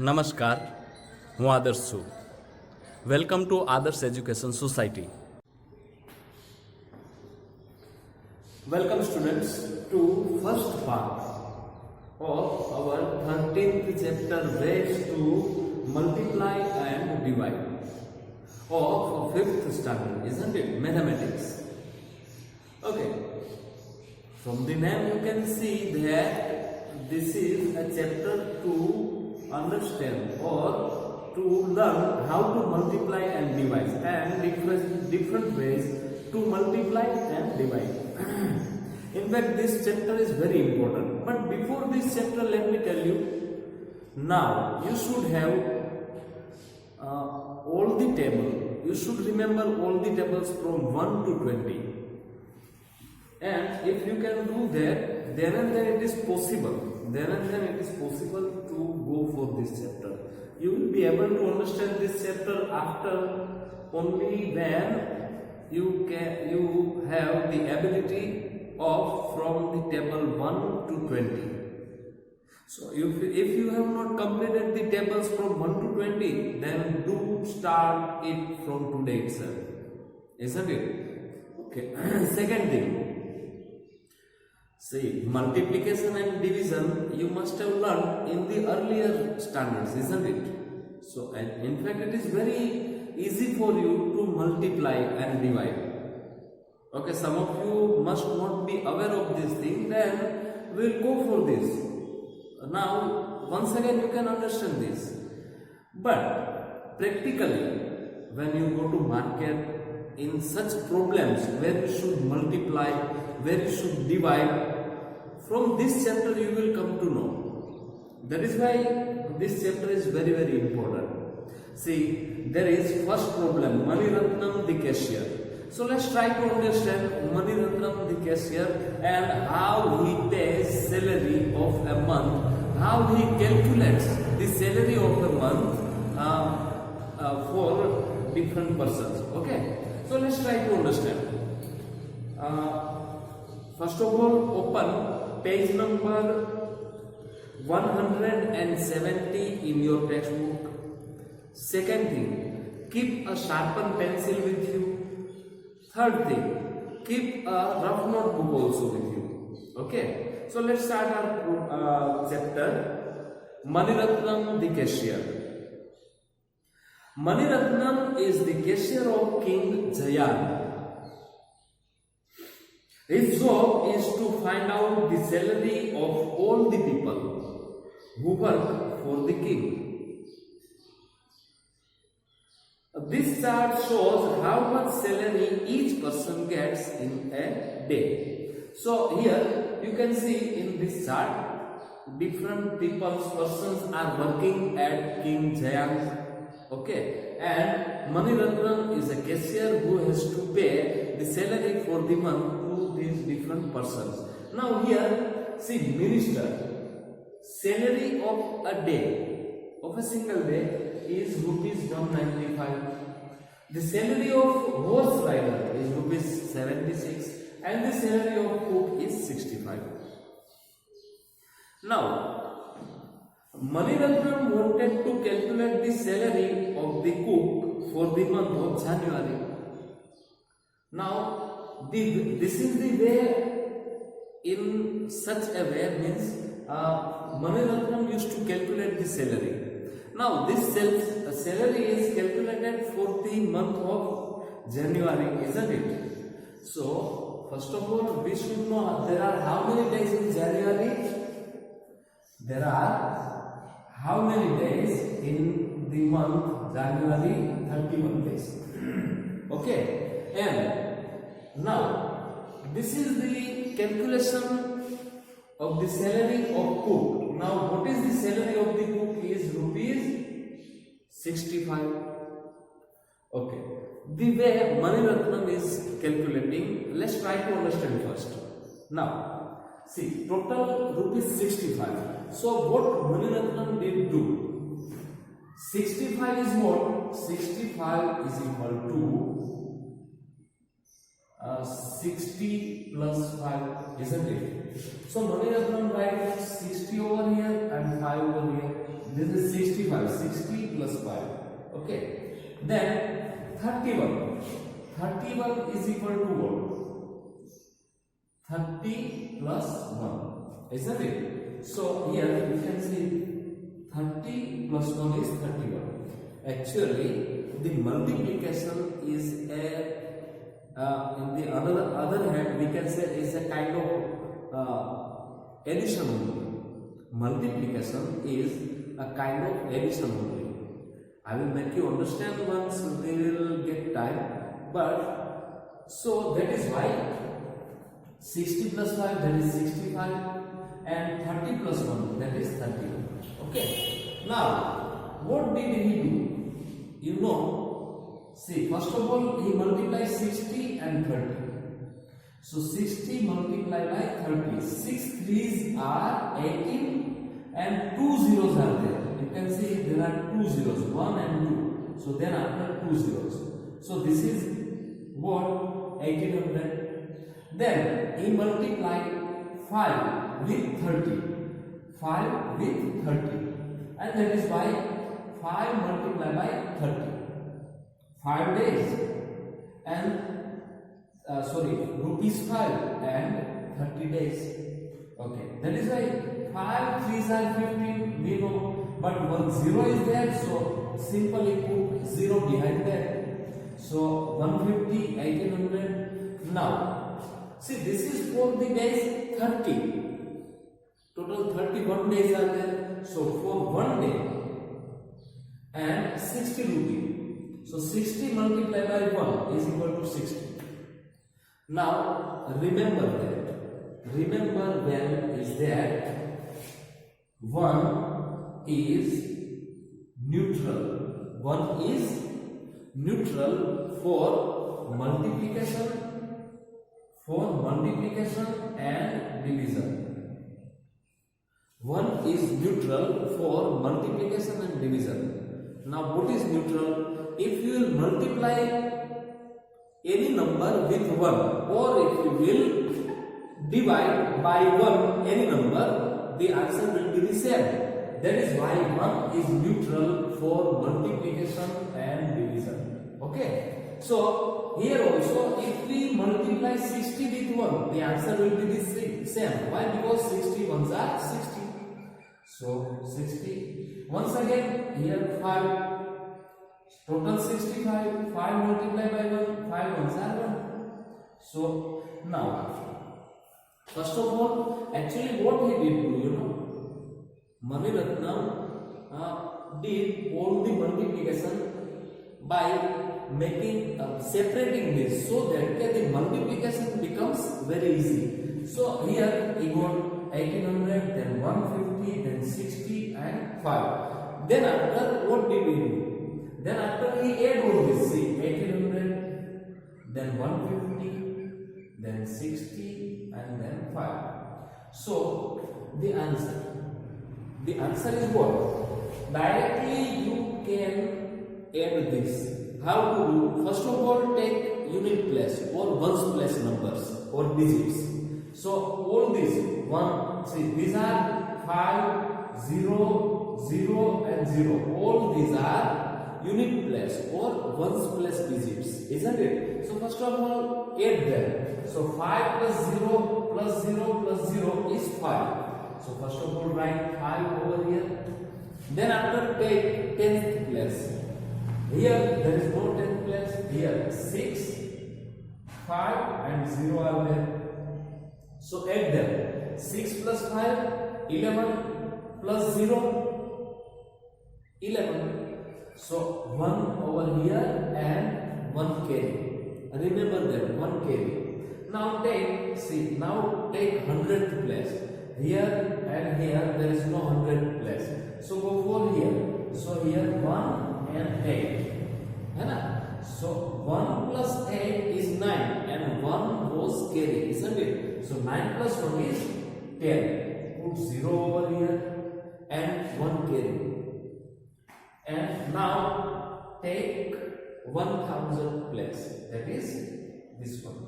નમસ્કાર, હું આદર્શ છું. વેલકમ ટુ આદર્શ education society. Welcome students to first part of our 13th chapter ways to multiply and divide of 5th standard, isn't it? Mathematics. Okay. From the name you can see that this is a chapter to understand or to learn how to multiply and divide and different ways to multiply and divide. In fact, this chapter is very important. But before this chapter, let me tell you, now you should have all the table. You should remember all the tables from 1 to 20. And if you can do that, then and then it is possible. Then and then it is possible to go for this chapter. You will be able to understand this chapter after only when you have the ability of from the table 1 to 20. So if you have not completed the tables from 1 to 20, then do start it from today itself, isn't it? Okay. Second thing, see, multiplication and division you must have learned in the earlier standards, isn't it? So in fact it is very easy for you to multiply and divide. Okay, some of you must not be aware of this thing, then we'll go for this. Now once again you can understand this, but practically when you go to market in such problems where you should multiply, where you should divide, from this chapter you will come to know. That is why this chapter is very important. See, there is first problem, Mani Ratnam the cashier. So let's try to understand Mani Ratnam the cashier and how he pays salary of a month, how he calculates the salary of a month for different persons. Okay, so let's try to understand. First of all, open page number 170 in your textbook. Second thing, keep a sharpened pencil with you. Third thing, keep a rough notebook also with you. Okay, so let's start our chapter, Mani Ratnam the cashier. Mani Ratnam is the cashier of King Jayan. His job is to find out the salary of all the people who work for the king. This chart shows how much salary each person gets in a day. So here you can see in this chart different persons are working at King Jayan. Okay, and Mani Ratnam is a cashier who has to pay the salary for the month to these different persons. Now here, see, minister, salary of a day, of a single day, is rupees 195. The salary of horse rider is rupees 76, and the salary of cook is 65. Now, Mani Ratnam wanted to calculate the salary of the cook for the month of January. Now, this is the way, in such a way, means Mani Ratnam used to calculate the salary. Now, this salary is calculated for the month of January, isn't it? So, first of all, we should know there are how many days in January? There are how many days in the month January? 31 days. Okay, and now this is the calculation of the salary of cook. Now what is the salary of the cook? Is rupees 65. Okay, the way Mani Ratnam is calculating, let's try to understand first. Now see, total rupees 65. So what Mani Ratnam did do? 65 is what? 65 is equal to 60 plus 5, isn't it? So Mani Ratnam writes 60 over here and 5 over here. this is 65, 60 plus 5. Okay. Then 31. 31 is equal to what? 30 plus 1. Isn't it? So here we can see 30 plus 1 is 31. Actually, the multiplication is a in the other hand, we can say is a kind of addition only. Multiplication is a kind of addition only. I will make you understand once we will get time. But so that is why 60 plus 5, that is 65, and 30 plus 1, that is 30. Okay. Now, what did he do? You know, see, first of all, he multiplied 60 and 30. So 60 multiplied by 30. 6 3s are 18 and 2 zeros are there. You can see there are 2 zeros, 1 and 2. So then after 2 zeros. So this is what? 1800. Then he multiplied 5 with 30. 5 with 30. And that is why 5 multiplied by 30. 5 days. And rupees 5 and 30 days. Okay. That is why 5 3s are 15. We know. But 1 0 is there. So simply put 0 behind that. So 150, 1800. Now, see, this is for the days 30. Total 31 days are there. So for 1 day and 60 rupees. So 60 multiplied by 1 is equal to 60. Now remember that. Remember when is that 1 is neutral. 1 is neutral for multiplication and division. 1 is neutral for multiplication and division. Now what is neutral? If you will multiply any number with 1 or if you will divide by 1 any number, the answer will be the same. That is why 1 is neutral for multiplication and division. Okay. So here also if we multiply 60 with 1, the answer will be the same. Why? Because 60 ones are 60. So 60. Once again here 5. Total 65. 5 multiplied by 1. 5 ones are 1. So now, first of all, actually what he did do, you know, Mani Ratnam did all the multiplication by making separating this so that the multiplication becomes very easy. So here he got 1800, then 150, then 60 and 5. Then after what did he do? Then after he add all this, see 1800, then 150, then 60 and then 5. So the answer is what? Directly you can add this. How to do? First of all, take unit place or ones place numbers or digits. So all these 1, see these are 5, 0, 0 and 0. All these are unit place or ones place digits, isn't it? So first of all, add them. So 5 plus 0 plus 0 plus 0 is 5. So first of all, write 5 over here. Then after take 10th place. Here there is no 10th place. Here 6, 5 and 0 are there. So add them. 6 plus 5, 11 plus 0, 11. So 1 over here and 1 carry. Remember that 1 carry. Now take 100th place. Here and here there is no 100th place. So go for here. So here 1 and 8. So 1 plus 8 is 9 and 1 was carry, isn't it? So 9 plus 1 is 10. Put 0 over here and 1 carry. And now take 1000th place. That is this one.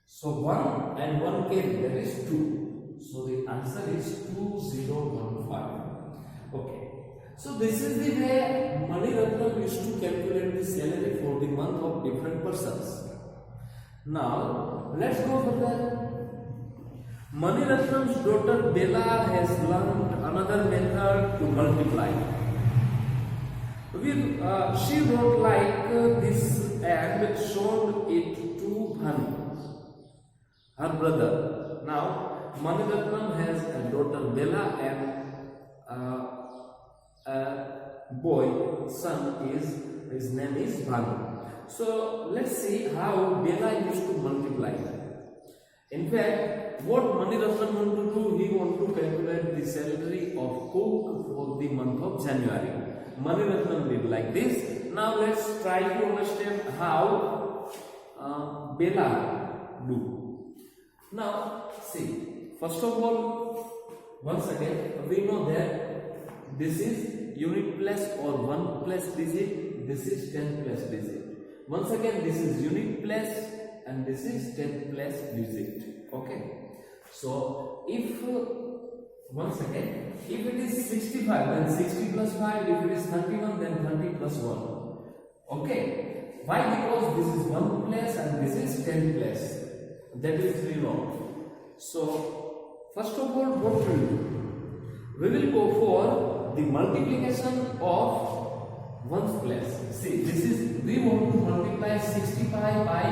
So 1 and 1 carry, that is 2. So the answer is 2015. Okay. So this is the way Mani Ratnam used to calculate the salary for the month of different persons. Now let's go further. Mani Ratnam's daughter Bella has learned another method to multiply. She wrote like this and showed it to Bhanu, her brother. Now Mani Ratnam has a daughter Bella and a boy, son his name is Bhanu. So let's see how Bella used to multiply. In fact, what Mani Ratnam want to do, he want to calculate the salary of cook for the month of January. Mani Ratnam did like this. Now let's try to understand how Bella do. Now see, first of all, once again we know that this is unit place or 1 place digit, this is 10 place digit. Once again this is unit place and this is 10 place digit. Okay. So if once again, if it is 65 then 60 plus 5, if it is 31 then 30 plus 1. Okay. Why? Because this is 1 place and this is 10 place. That is 3 wrong. So first of all, what we will do? We will go for the multiplication of 1's place. See, this is, we want to multiply 65 by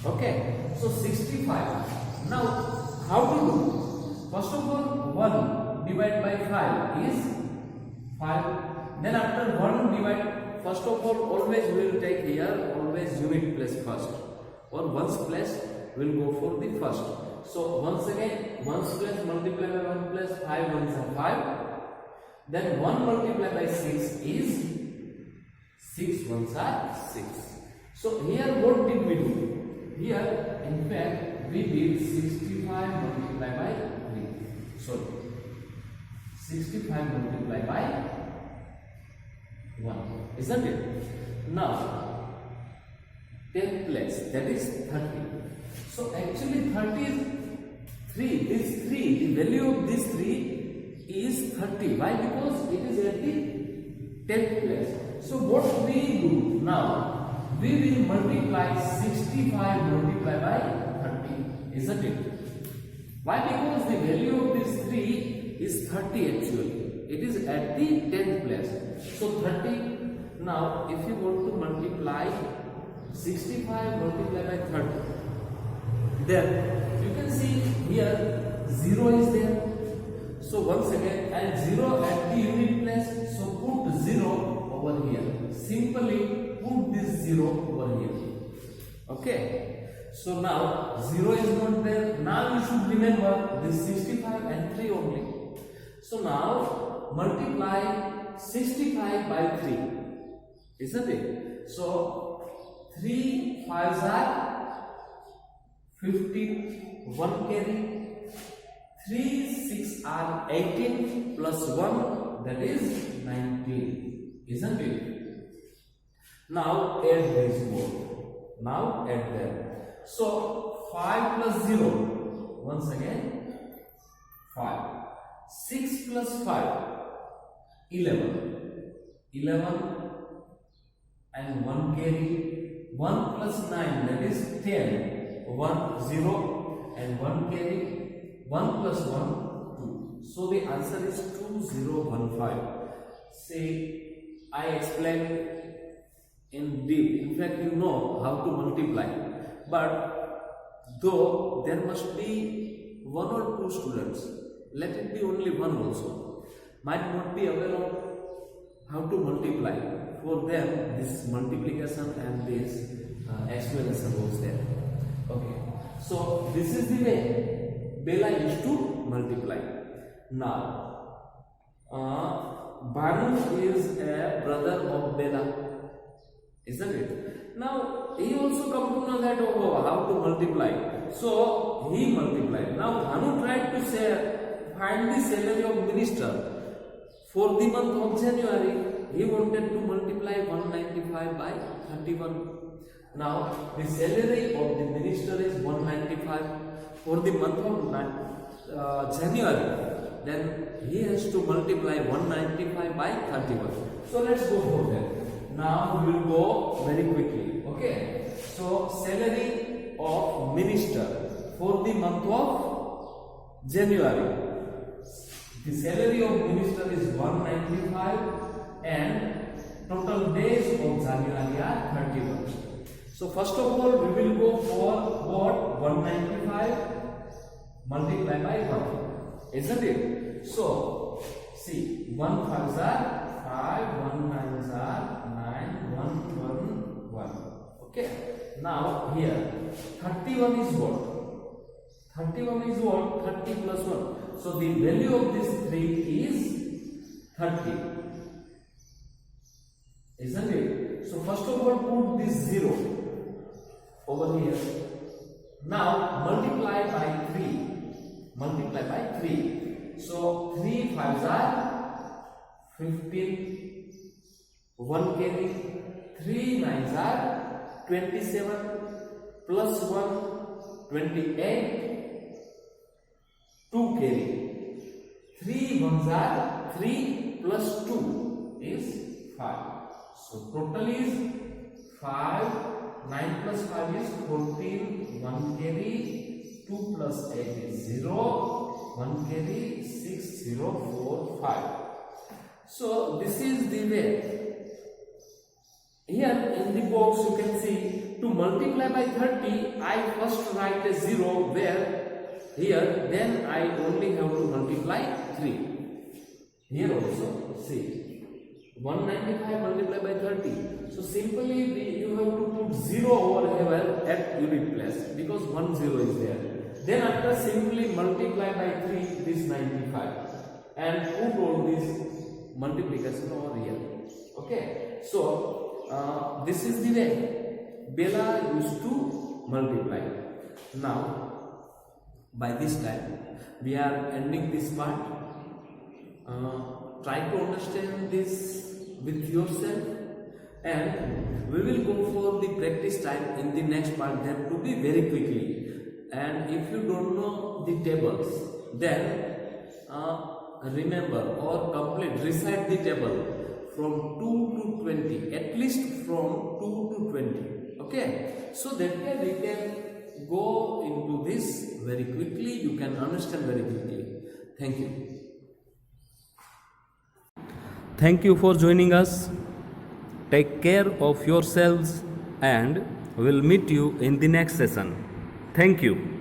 1. Okay. So 65. Now how to do? First of all, 1 divided by 5 is 5. Then after 1 divide, first of all, always we will take here always unit place first, or 1's place will go for the first. So once again, 1's place multiply by 1 plus 5 1s are 5. Then 1 multiplied by 6 is 6 1s are 6. So here what did we do? Here in fact we did 65 multiplied by 3. Sorry, 65 multiplied by 1, isn't it? Now 10th place, that is 30. So actually 30 is 3. This 3, the value of this 3 is 30. Why? Because it is at the 10th place. So what we do now, we will multiply 65 multiplied by 30, isn't it? Why? Because the value of this 3 is 30 actually. It is at the 10th place. So 30. Now if you want to multiply 65 multiplied by 30, then you can see here 0 is there. So once again, and 0 at the unit place, so put 0 over here. Simply put this 0 over here. Okay. So now 0 is not there. Now you should remember this 65 and 3 only. So now multiply 65 by 3. Isn't it? So 3 5s are 15, 1 carry. 3 6 are 18 plus 1, that is 19, isn't it? Now add these both. Now add them. So 5 plus 0, once again 5. 6 plus 5, 11. 11 and 1 carry. 1 plus 9, that is 10. 1 0 and 1 carry. 1 plus 1, 2. So the answer is 2015. See, I explained in deep. In fact, you know how to multiply. But though there must be 1 or 2 students, let it be only 1 also, might not be aware of how to multiply. For them, this multiplication and this explanation was there. Okay. So this is the way Bella used to multiply. Now, Bhanu is a brother of Bella, isn't it? Now, he also come to know that how to multiply. So, he multiplied. Now, Bhanu tried to say, find the salary of minister for the month of January. He wanted to multiply 195 by 31. Now, the salary of the minister is 195 for the month of January. Then he has to multiply 195 by 31. So let's go for that. Now we will go very quickly. Okay. So salary of minister for the month of January. The salary of minister is 195 and total days of January are 31. So first of all we will go for what? 195 multiply by 1. Isn't it? So see, 1 5s are 5, 1 9s are 9, 1 1 1. Okay. Now here 31 is what? 31 is what? 30 plus 1. So the value of this 3 is 30. Isn't it? So first of all put this 0 over here. Now multiply by 3. Multiply by 3. So 3 5s are 15. 1 carry. 3 9s are 27 plus 1 28. 2 carry. 3 1s are 3 plus 2 is 5. So total is 5. 9 plus 5 is 14. 1 carry. 2 plus 8 is 0. 1 carry. 6 0 4 5. So this is the way. Here in the box you can see, to multiply by 30 I first write a 0 where here, then I only have to multiply 3. Here also see 195 multiplied by 30. So simply you have to put 0 over here at unit place because 1 0 is there. Then after simply multiply by 3 this 95 and put all this multiplication over here. Okay. So this is the way Bella used to multiply. Now by this time we are ending this part. Try to understand this with yourself and we will go for the practice time in the next part, that to be very quickly. And if you don't know the tables, then remember or complete, recite the table from 2 to 20, at least from 2 to 20. Okay, so that way we can go into this very quickly, you can understand very quickly. Thank you. Thank you for joining us. Take care of yourselves and we'll meet you in the next session. Thank you.